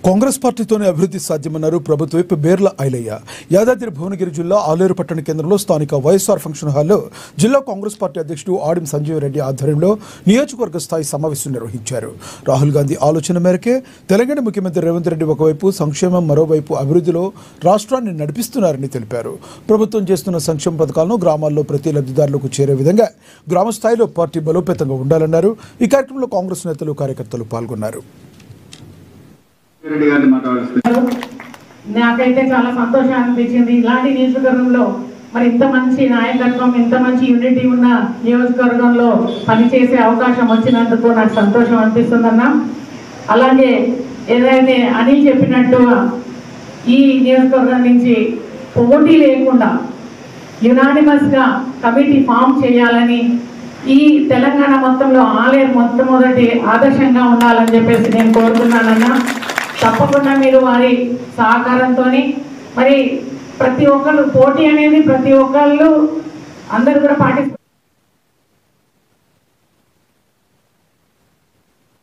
కాంగ్రెస్ పార్టీతోనే అభివృద్ధి సాధ్యమన్నారు ప్రభుత్వ వైపు బేర్ల ఐలయ్య. యాదాద్రి భువనగిరి జిల్లా ఆలేరు పట్టణ కేంద్రంలో స్థానిక వైఎస్ఆర్ ఫంక్షన్ హాల్లో జిల్లా కాంగ్రెస్ పార్టీ అధ్యక్షుడు ఆడిం సంజీవ్ రెడ్డి ఆధ్వర్యంలో నియోజకవర్గ స్థాయి సమావేశం నిర్వహించారు. రాహుల్ గాంధీ ఆలోచన మేరకే తెలంగాణ ముఖ్యమంత్రి రేవంత్ రెడ్డి ఒకవైపు సంక్షేమం, మరోవైపు అభివృద్ధిలో రాష్ట్రాన్ని నడిపిస్తున్నారని తెలిపారు. ప్రభుత్వం చేస్తున్న సంక్షేమ పథకాలను గ్రామాల్లో ప్రతి లబ్ధిదారులకు చేరే విధంగా గ్రామ స్థాయిలో పార్టీ బలోపేతంగా ఉండాలన్నారు. ఈ కార్యక్రమంలో కాంగ్రెస్ నేతలు, కార్యకర్తలు పాల్గొన్నారు. నాకైతే చాలా సంతోషం అనిపించింది. ఇలాంటి నియోజకవర్గంలో మరి ఇంత మంచి నాయకత్వం, ఇంత మంచి యూనిటీ ఉన్న నియోజకవర్గంలో పనిచేసే అవకాశం వచ్చినందుకు నాకు సంతోషం అనిపిస్తుందన్నా. అలాగే ఏదైతే అనిల్ చెప్పినట్టు ఈ నియోజకవర్గం నుంచి పోటీ లేకుండా యునానిమస్గా కమిటీ ఫామ్ చేయాలని, ఈ తెలంగాణ మొత్తంలో ఆలేరు మొట్టమొదటి ఆదర్శంగా ఉండాలని చెప్పేసి నేను కోరుతున్నానన్నా. తప్పకుండా మీరు వారి సహకారంతో మరి ప్రతి ఒక్కళ్ళు పోటీ అనేది ప్రతి ఒక్కళ్ళు అందరూ కూడా పాటిస్తారు.